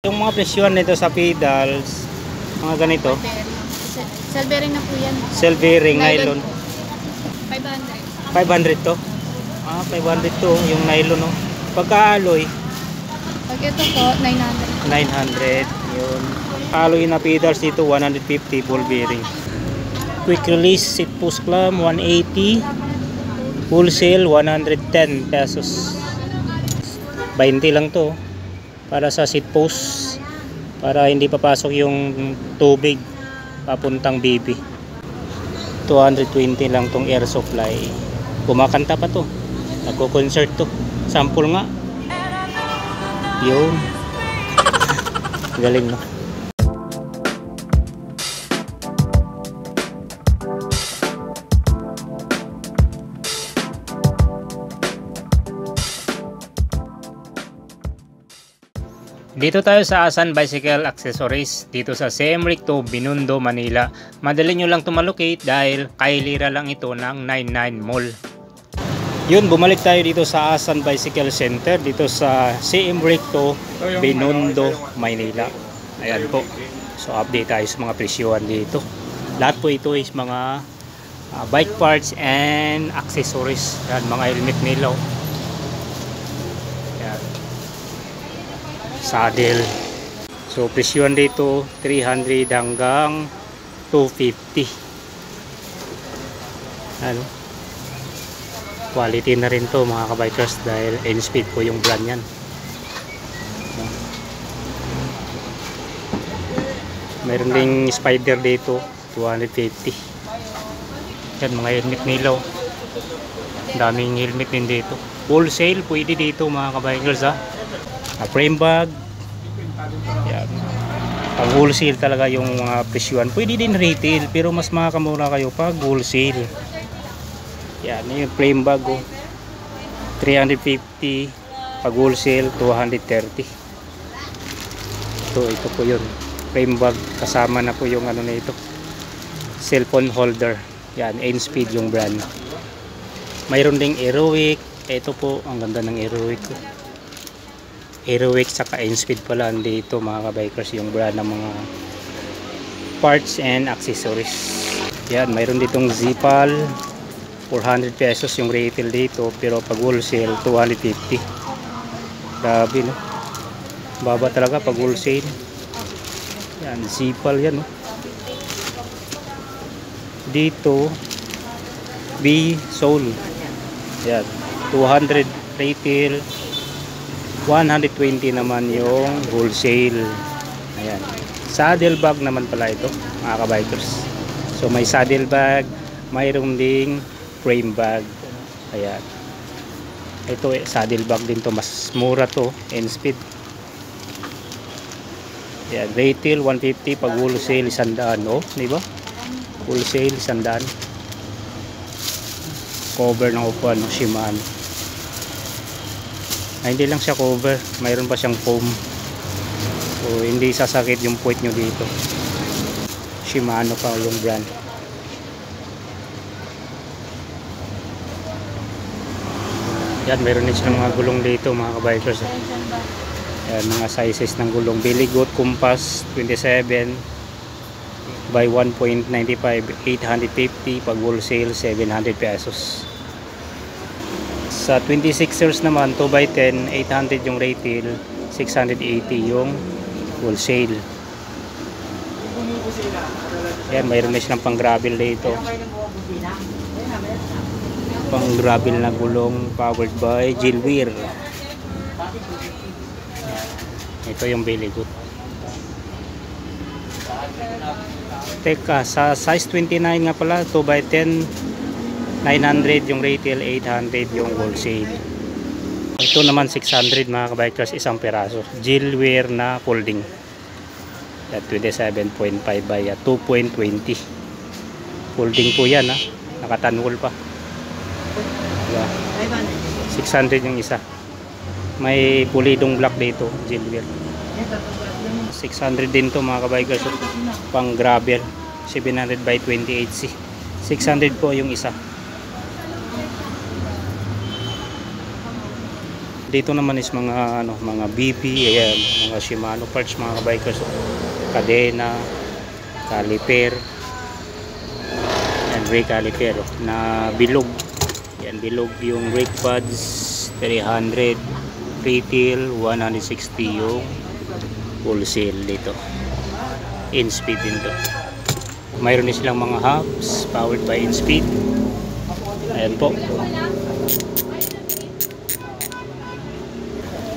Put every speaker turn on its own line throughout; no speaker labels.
Yung mga presyon nito sa pedals, mga ganito.
Cell bearing na po yan.
Cell bearing, nylon.
500.
500 to? 500 to, yung nylon, no? Pagka-alloy,
Pag ito po, 900.
900. Yun. Alloy na pedals dito, 150 ball bearing. Quick release seat post clamp, 180. Wholesale, 110 pesos. 20 lang to. Para sa seat post, para hindi papasok yung tubig papuntang BB. 220 lang tong air supply. Kumakanta pa to, nagko-concert to, sample nga yun. Galing, no? Dito tayo sa Asan Bicycle Accessories, dito sa CM Recto, Binondo, Manila. Madali nyo lang tumalocate dahil kailira lang ito ng 99 Mall. Yun, bumalik tayo dito sa Asan Bicycle Center, dito sa CM Recto, Binondo, Manila. Ayan po. So update tayo sa mga presyuhan dito. Lahat po ito is mga bike parts and accessories. Yan, mga helmet nila. Saddle. So presyon dito 300 hanggang 250. Ano? Quality na rin to mga kabikers dahil N-Speed po yung brand yan. Meron ding Spider dito 250. Yan mga helmet nilaw. Daming helmet din dito. Wholesale pwede dito mga kabikers ha. Frame bag. Yan. Pag wholesale talaga yung mga presyuhan. Pwede din retail pero mas makakamura kayo pag wholesale. Yan, yung frame bag 350, pag wholesale 230. Ito po yun. Frame bag kasama na po yung ano na ito. Cellphone holder. Yan, N-Speed yung brand. Mayroon ding Aerowick. Ito po, ang ganda ng Aerowick. Aerowick saka N-Speed pala dito mga kabikers yung brand ng mga parts and accessories. Yan, mayroon ditong Zipal 400 pesos yung retail dito pero pag wholesale 250. Grabe, no? Baba talaga pag wholesale. Yan, Zipal yan, no? Dito B-Soul. Yan, 200 retail, 120 naman yung wholesale. Ayan. Saddle bag naman pala ito mga kabikers. So may saddle bag, mayroong ding frame bag. Ayan. Ito saddle bag din to, mas mura to, N-Speed. Ayan, retail 150, pag wholesale 100, oh, di ba? Wholesale 100. Cover ng upuan ng Shimano. Hindi lang siya cover, mayroon pa siyang foam, so hindi sasakit yung puwet nyo dito. Shimano pa yung brand. Yan, mayroon din silang mga gulong dito mga kabikers. Yan, mga sizes ng gulong. Billy Goat Compass 27 by 1.95, 850, pag wholesale 700 pesos. Sa 26ers naman 2x10, 800 yung retail, 680 yung wholesale. Yan, mayroon na silang pang gravel dito. Pang gravel na gulong powered by Gilwear. Ito yung Billy Goat. Teka, sa size 29 nga pala, 2x10, 900 yung retail, 800 yung wholesale. Ito naman 600 mga kabikers, isang peraso. Gilwear na folding. At 27.5 by 2.20. Folding po yan ha. Nakatanwol pa. Diba? 600 yung isa. May pulidong black dito, Gilwear. 600 din to mga kabikers. Pang gravel. 700 by 28C. 600 po yung isa. Dito naman is mga ano, mga BP, ayan, mga Shimano parts mga kabikers. Kadena, caliper. Yan, brake caliper na bilog. Yan, bilog yung brake pads, 300 retail, 160 yung wholesale dito. InSpeed din to. Mayroon din silang mga hubs powered by InSpeed. Ayan po.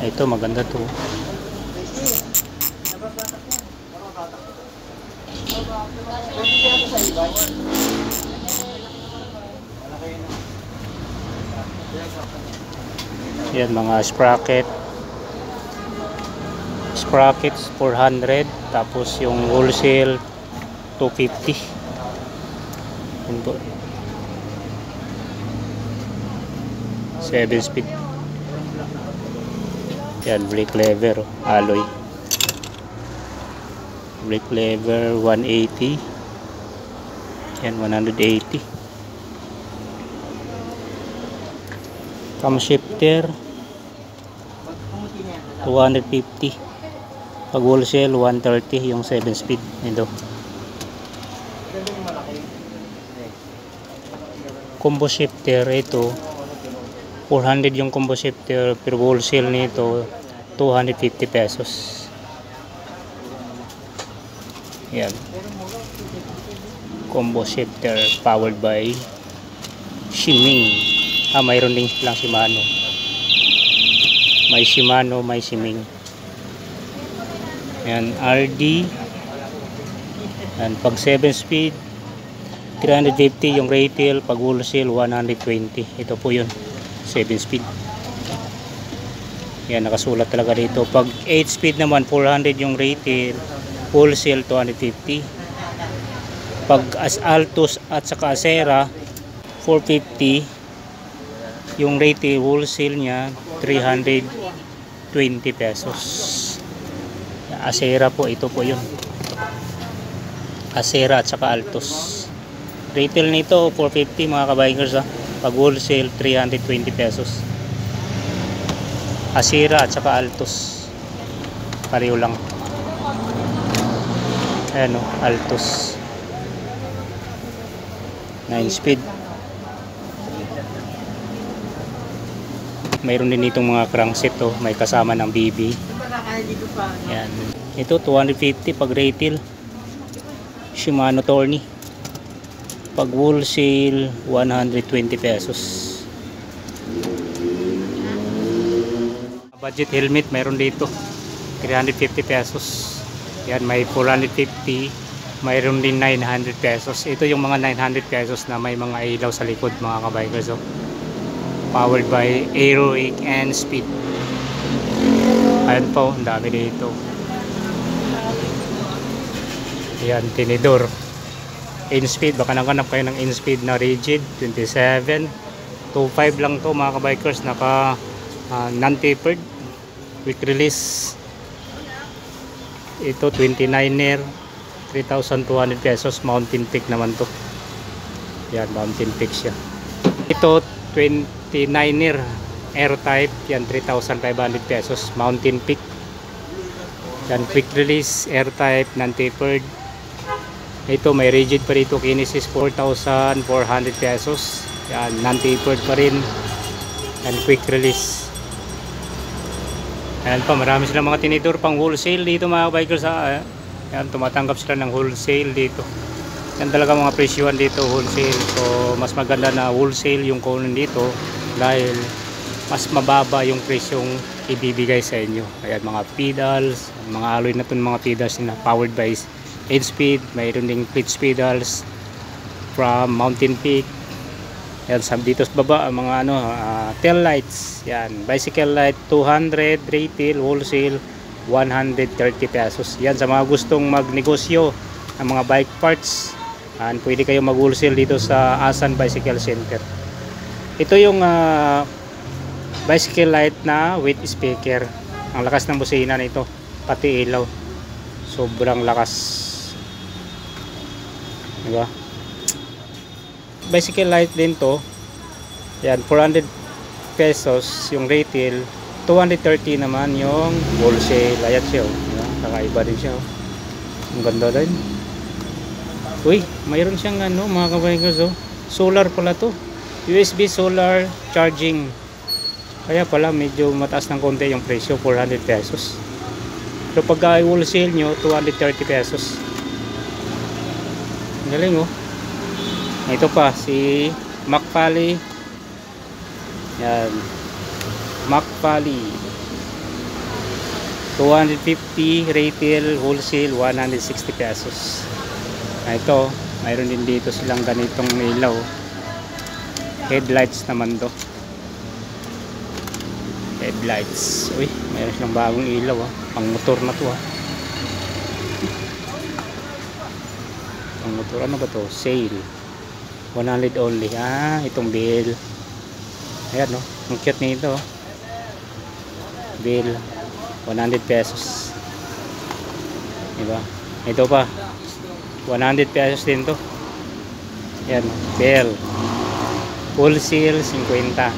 Ito maganda to. Yan, mga sprockets 400, tapos yung wholesale 250. Yan po. 7 speed. Yan, brake lever, alloy. Brake lever 180. Yan, 180. Cam shifter 250. Pag wholesale 130 yung 7 speed nito. Combo shifter ito 400 yung combo shifter, pero wholesale nito 250 pesos. Yan, combo shifter powered by Shiming. Mayroon din lang Shimano. May Shimano, may Shiming. Yan, RD. Yan, pag 7 speed 350 yung retail, pag wholesale 120. Ito po yun, 7 speed. Yan, nakasulat talaga dito. Pag 8 speed naman 400 yung retail, wholesale 250. Pag Altos at saka Acera 450 yung retail, wholesale nya 320 pesos. Acera po, ito po yun, Acera at saka Altos. Retail nito 450 mga kabikers, pag wholesale 320 pesos. Acera at saka Altos pareho lang. Ayan o, Altos 9 speed. Mayroon din itong mga crankset, may kasama ng BB. Yan. Ito 250 pag retail, Shimano Tourney. Pag wholesale 120 pesos. Budget helmet mayroon dito 350 pesos. Yan, may 450, mayroon din 900 pesos. Ito yung mga 900 pesos na may mga ilaw sa likod mga kabikers. Powered by Aeroic and Speed. Ayan po, ang dami dito. Ayan, tinidor InSpeed, baka nakanap kayo ng InSpeed na rigid 27, 25 lang to mga kabikers. Naka non-tapered, quick release. Ito 29er, 3,200 pesos. Mountain Peak naman to. Yan, Mountain Peak siya. Ito 29er air type, yan 3,500 pesos. Mountain Peak. Yan, quick release air type, non-tapered. Ito may rigid pa dito, Kinesis, 4,400 pesos. Yan, non-tapered pa rin. Yan, quick release. Ayan pa, marami silang mga tinidor pang wholesale dito mga bikers. Yan, tumatanggap sila ng wholesale dito. Yan talaga mga presyuhan dito, wholesale. So mas maganda na wholesale yung kunin dito dahil mas mababa yung presyong ibibigay sa inyo. Ayan, mga pedals, mga alloy na itong mga pedals na powered by InSpeed. Mayroon ding clutch pedals from Mountain Peak. Yan, dito sa baba mga tail lights. Yan, bicycle light 200 retail, wholesale 130 pesos. Yan, sa mga gustong magnegosyo ng mga bike parts, pwede kayo mag wholesale dito sa Asan Bicycle Center. Ito yung bicycle light na with speaker. Ang lakas ng busina nito, pati ilaw, sobrang lakas, diba? Bicycle light din to. Yan, 400 pesos yung retail, 230 naman yung wholesale. Ayan siya, oh. Diba? Kakaiba din siya, oh. Ang ganda din. Uy, mayroon siyang ano mga kabikers, oh. Solar pala to. USB solar charging. Kaya pala medyo mataas ng konti yung presyo, 400 pesos. Pero pagka wholesale nyo, 230 pesos. Galing, oh. Ito pa si McFally. Yan, McFally. 250 retail, wholesale 160 pesos. Ito, mayroon din dito silang ganitong ilaw. Headlights naman to. Headlights. Uy, mayroon silang bagong ilaw, ah. Pang motor na to, ah. Pang motor, ano ba to? Sale 100 only. Ah, itong bill. Ayan, no? Ang cute nito, oh. Bill 100 pesos. Diba? Ito pa 100 pesos din to. Ayan, bill. Wholesale 50.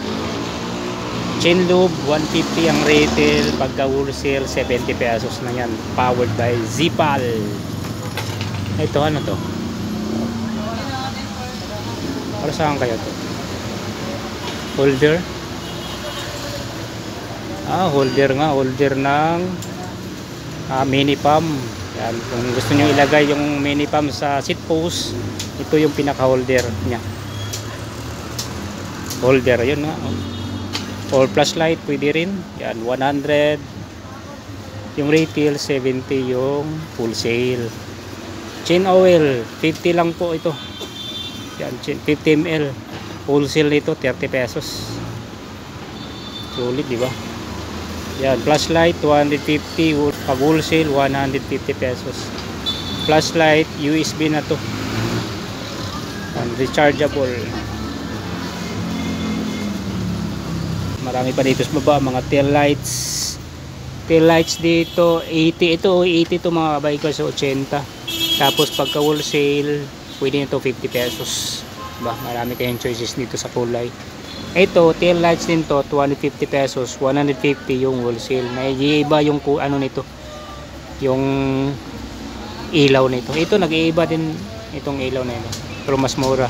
Chain lube 150 ang retail, pagka wholesale 70 pesos na yan. Powered by Zipal. Ito, ano to? Para saan kayo to? Holder? Ah, holder nga. Holder ng mini pump. Yan. Kung gusto nyo ilagay yung mini pump sa seat post, ito yung pinaka holder nya. Holder, yun nga, oh. Or flashlight pwede rin. Yan, 100 yung retail, 70 yung wholesale. Chain oil 50 lang po ito. Yan, 50 ml. Wholesale nito 30 pesos. Sulit, di ba? Yan, flashlight 250, pag wholesale 150 pesos. Flashlight USB na to. Yan, rechargeable. Marami pa dito sa baba, mga tail lights. Tail lights dito 80, ito 80 to mga kabikers, 80. Tapos pagka wholesale pwede nito 50 pesos. Diba? Marami kayong choices dito sa kulay. Ito tail lights din to 250 pesos, 150 yung wholesale. Nag-iiba yung ano nito, yung ilaw nito. Ito nag-iiba din itong ilaw na ito, pero mas mura.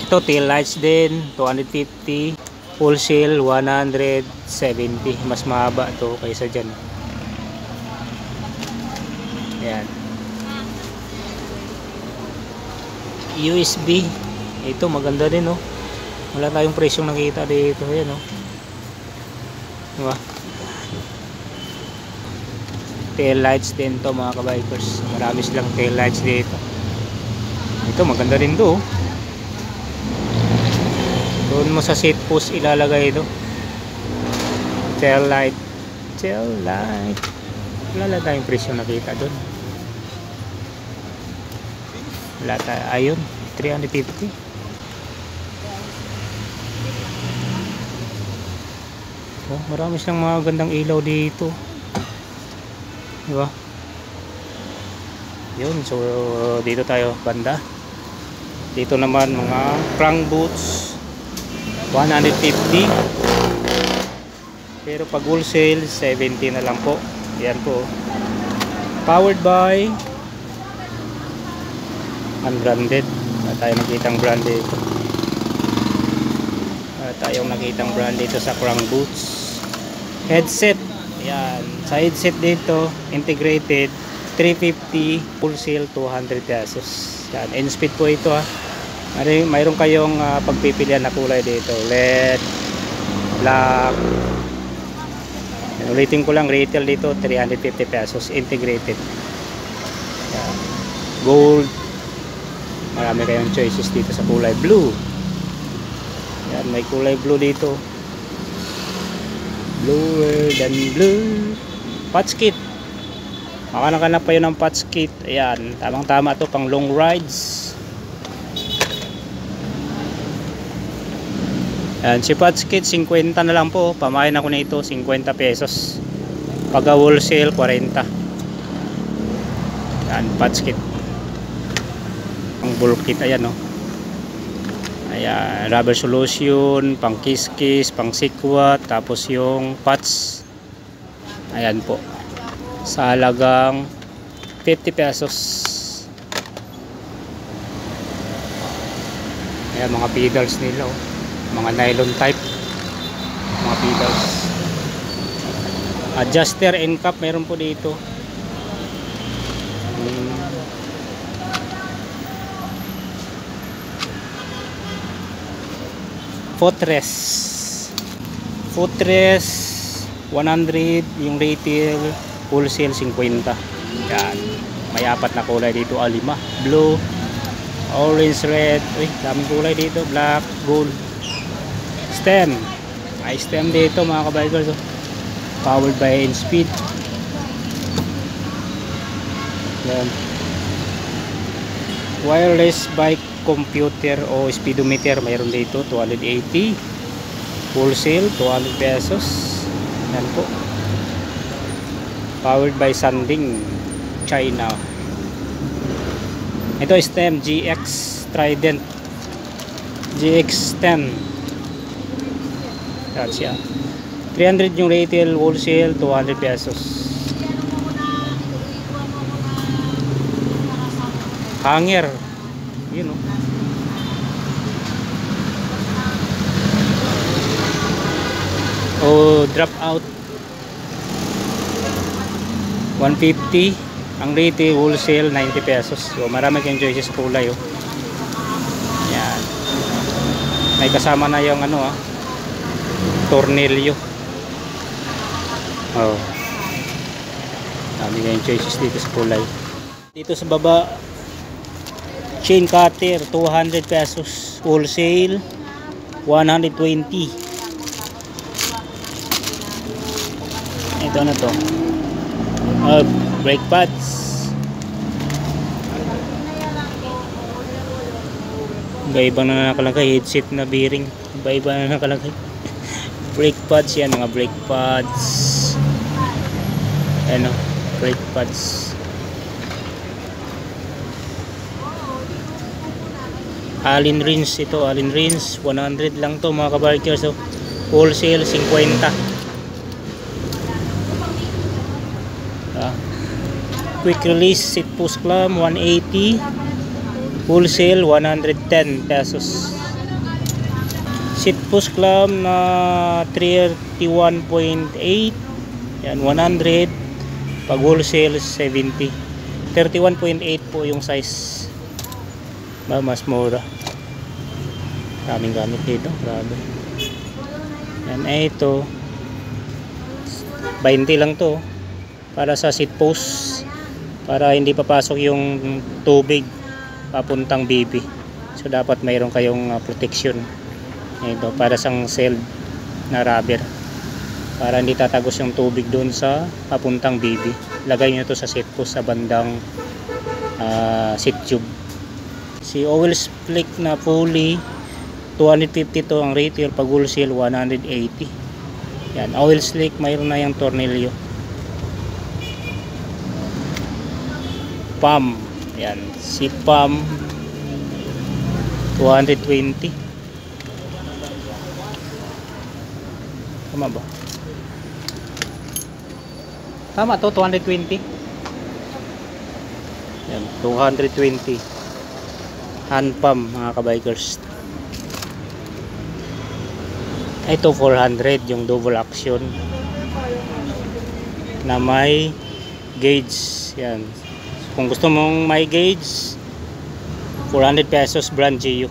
Ito tail lights din 250, wholesale 170. Mas mahaba to kaysa dyan. Ayan, USB. Ito maganda din, oh. Wala tayong presyong nakita dito. Ayan, oh. Diba? Tail lights din to mga kabikers. Marami silang tail lights dito. Ito maganda rin to, oh. Doon mo sa seat post ilalagay ito. Tail light. Tail light. Wala tayong presyo nakita doon. Wala tayo. Ayun, 350. Oh, marami siyang mga gandang ilaw dito. Diba? Yun, so dito tayo banda. Dito naman mga crank boots 150, pero pag wholesale 70 na lang po. Yan po, powered by unbranded. Wala tayong nakitang brand dito. Wala tayong nakitang brand dito sa crank boots. Headset, yan, sa headset dito integrated 350, wholesale 200 pesos. Yan, in-speed po ito, ha. Mayroon kayong pagpipilian na kulay dito, LED, black. Ulitin ko lang, retail dito 350 pesos integrated. Yan. Gold, marami kayong choices dito sa kulay blue. Yan, may kulay blue dito, bluer than blue. Patch kit, makakanap pa yun ng patch kit. Ayan, tamang tama to pang long rides. Yan, si patch kit 50 na lang po. Pamain ako na ito 50 pesos. Pag wholesale 40. Yan, patch kit. Ang bulk kit, ayan, no. Ayan, rubber solution, pang kiss-kiss, pang sikwat, tapos yung patch. Ayan po. Sa halagang 50 pesos. Ayan, mga pedals nila, oh. Mga nylon type. Mga pedals. Adjuster and cap, meron po dito. Footrest 100 yung retail, wholesale 50. Yan, may apat na kulay dito, lima, blue, orange, red. Uy, daming kulay dito, black, gold. Stem, may stem dito mga kabikers, oh. Powered by Inspeed. Yan, wireless bike computer o speedometer, mayroon dito 280, wholesale 200 pesos. Yan po, powered by Sanding, China. Ito stem GX Trident GX10. Yan siya, 300 yung retail, wholesale 200 pesos. Hanger, yun, oh. O drop out 150 ang retail, wholesale 90 pesos. So marami kayong choices kulay, oh. Yan, may kasama na yung ano, tornilyo. Oh, marami kayong choices dito sa kulay. Dito sa baba, chain cutter 200 pesos, wholesale 120. Ito na to, brake pads. Iba-iba na nakalagay, headset na bearing, iba-iba na nakalagay. Brake pads yan, mga brake pads. Ano, brake pads. Allen wrench, ito Allen wrench 100 lang to mga kabikers, so wholesale 50. Quick release seat post clamp 180, wholesale 110 pesos. Seat post clamp na 31.8, yan 100, pag wholesale 70. 31.8 po yung size, mas mura. Daming gamit dito, grabe. Yan, ito 20 lang to, para sa seat post, para hindi papasok yung tubig papuntang BB. So dapat mayroon kayong protection ito, para sang sealed na rubber, para hindi tatagos yung tubig doon sa papuntang BB. Lagay nyo to sa seat post sa bandang seat tube. Si oil slick na pulley 250 to ang retail, pag wholesale 180. Yan, oil slick, mayroon na yung tornilyo. Pump, yan, si pump 220. Tama ba? Tama to, 220. Yan, 220 hand pump mga kabikers. Ito 400 yung double action na may gauge. Yan, kung gusto mong may gauge, 400 pesos, brand GU.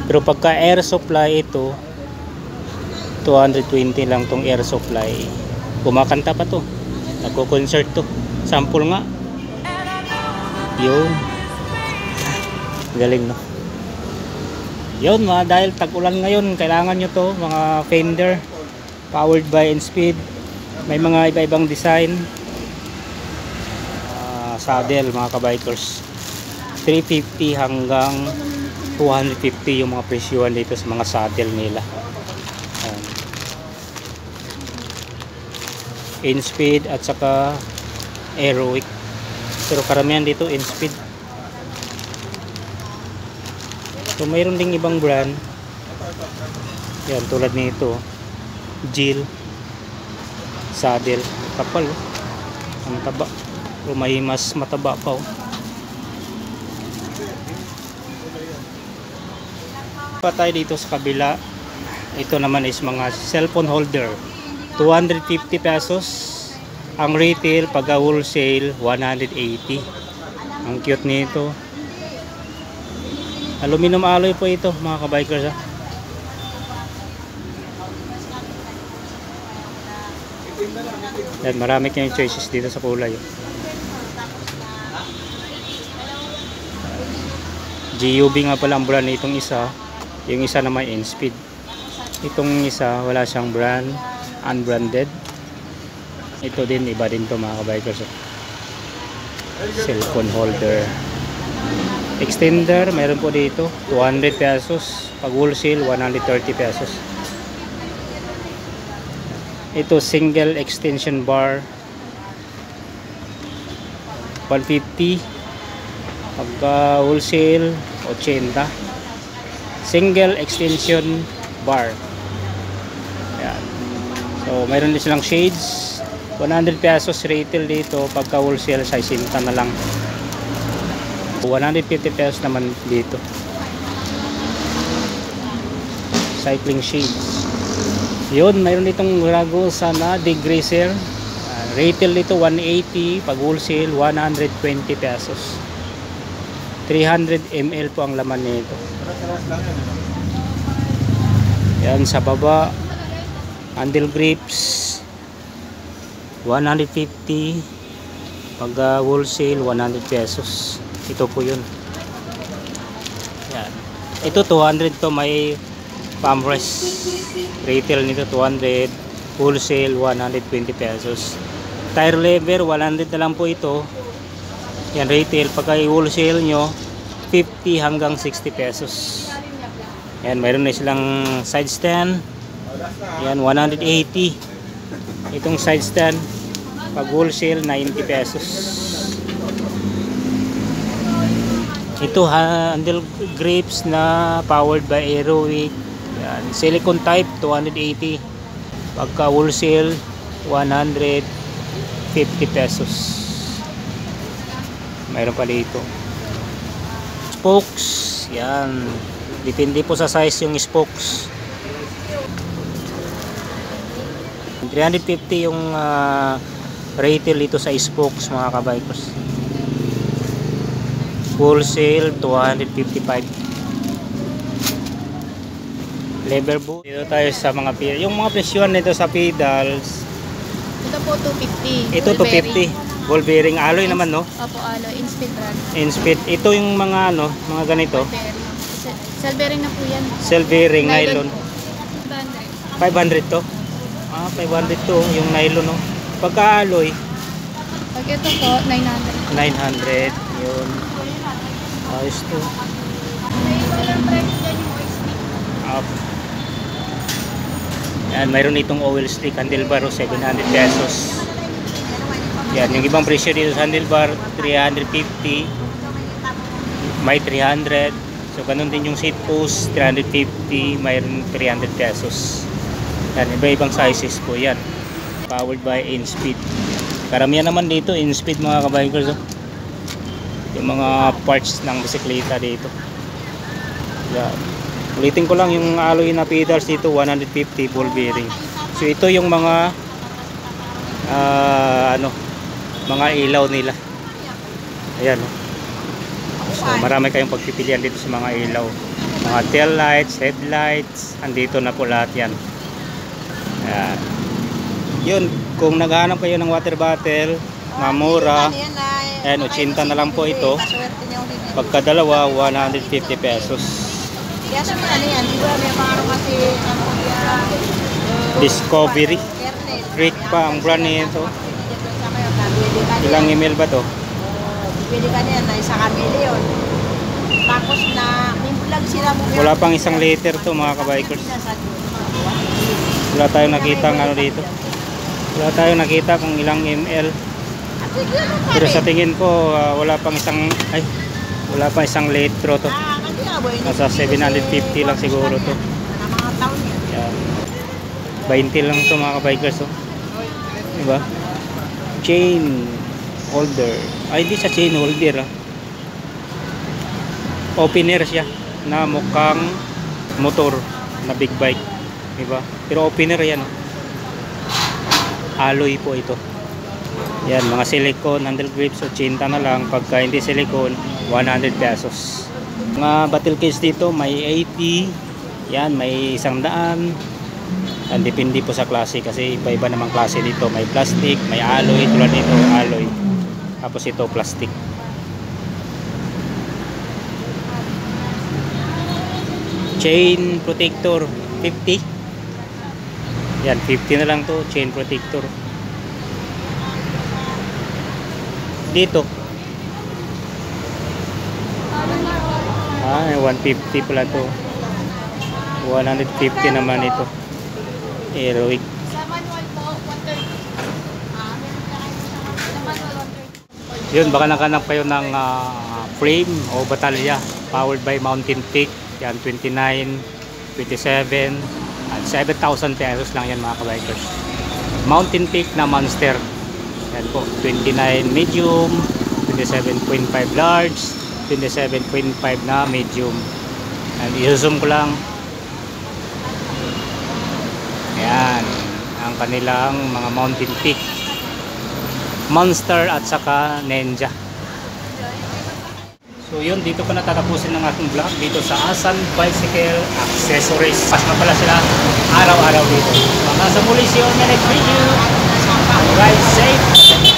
Pero pagka air supply, ito 220 lang tong air supply. Kumakanta pa to, nagko-concert to. Sample nga yun, galing, no? Yun mga, dahil tag-ulan ngayon, kailangan nyo to mga fender, powered by Inspeed. May mga iba-ibang design. Saddle mga kabikers, 350 hanggang 250 yung mga presyuhan dito sa mga saddle nila. Inspeed at saka Aerowick, pero karamihan dito Inspeed. So mayroon ding ibang brand. Yan, tulad nito. Jill. Saddle. Kapal. Ang taba. Pero may mas mataba pa. Pa tayo dito sa kabila. Ito naman is mga cellphone holder. 250 pesos. Ang retail pag wholesale 180. Ang cute nito. Aluminum alloy po ito mga kabikers ha. Yan, marami kayong choices dito sa kulay. GUB nga pala ang brand nitong isa. Yung isa naman InSpeed. Itong isa wala siyang brand, unbranded. Ito din, iba din to mga kabikers. Cellphone holder. Extender, meron po dito 200 pesos. Pag wholesale 130 pesos. Ito single extension bar 150. Pag wholesale 80. Single extension bar. Ayan. So mayroon din silang shades. 100 pesos retail dito. Pagka wholesale 60 na lang. 150 pesos naman dito. Cycling shades. Yun, mayroon ditong Rago sana degreaser. Retail dito 180. Pag wholesale 120 pesos. 300 ml po ang laman nito. Yan sa baba. Handle grips 150. Pag wholesale 100 pesos. Ito po yun. Yan. Ito 200 to, may palm rest. Retail nito 200. Wholesale 120 pesos. Tire lever 100 na lang po ito. Yan retail. Pagka wholesale nyo 50 hanggang 60 pesos. Yan, mayroon na silang side stand. Yan 180. Itong side stand pag wholesale 90 pesos. Ito handle grips na powered by Aerowick. Yan, silicone type 280. Pagka wholesale 150 pesos. Mayroon pa dito spokes. Yan, depende po sa size yung spokes. 350 yung retail dito sa spokes mga kabikers. Wholesale 255. Lever boot. Dito tayo sa mga pedals. Yung mga presyon nito sa pedals.
Ito po 250.
Ito 250. Ball bearing alloy naman no?
Opo, alloy. InSpeed brand.
InSpeed. Ito yung mga ano, mga ganito.
Cell bearing na po yan.
Cell bearing nylon.
500.
500 to. 500 to yung nylon no. Pagka alloy
Pag ito po 900.
900 yun. Ayos to. Up. Yan, mayroon itong oil stick handlebar 700 pesos. Yan, yung ibang presyo dito sa handlebar 350. May 300. So ganun din yung seat post 350, mayroon 300 pesos. Yan, iba-ibang sizes po yan. Powered by InSpeed. Karamihan naman dito InSpeed mga kabikers. Yung mga parts ng bisikleta dito. Yan. Ulitin ko lang yung alloy na pedals dito 150 ball bearing. So ito yung mga mga ilaw nila. Ayan. So marami kayong pagpipilian dito sa mga ilaw. Mga tail lights, headlights, andito na po lahat yan. Ayan. Yun, kung naghahanap kayo ng water bottle, mamura, ayan, 80 na lang po ito. Pagka dalawa, 150 pesos. Discovery. Rick pa ang brand nito. Ilang email ba to?
Pwede ka niyan na isa kamili yun. Tapos na, may vlog sila mo.
Wala pang isang liter to mga kabikers. Wala tayong nakita ng ano dito. Wala tayong nakita kung ilang ml. Pero sa tingin ko wala pang isang litro to. Nasa 750 lang siguro to.
Na mga taon yan.
Yan. 20 lang to mga kabikers, oh. Diba? Chain holder. Ay, di sa chain holder, ah. Opener siya na mukhang motor na big bike. Diba? Pero opener yan, oh. Alloy po ito. Yan, mga silicone handle grips, 80 na lang. Pagka hindi silicone, 100 pesos. Mga battle case dito, may 80. Yan, may 100. Yan, depende po sa klase kasi iba-iba namang klase dito. May plastic, may alloy, tulad nito, alloy. Tapos ito, plastic. Chain protector, 50. Yan, 50 na lang to, chain protector. Dito. 150 pala to. 150 naman ito. Heroic.
Sa manual po, 130. Sa manual, 130.
Yun, baka nakahanap kayo ng frame o batalya powered by Mountain Peak. Yan, 29, 27 at 7,000 pesos lang yan mga kabikers. Mountain Peak na monster. Yan po, 29 medium, 27.5 large, 27.5 na medium. And i-zoom ko lang. Yan, ang kanilang mga Mountain Peak. Monster at saka Ninja. So yun, dito ko natatapusin ng aking vlog dito sa Asan Bicycle Accessories. Pas na pala sila araw-araw dito. Hanggang sa muli, see you on the next video. Ride safe!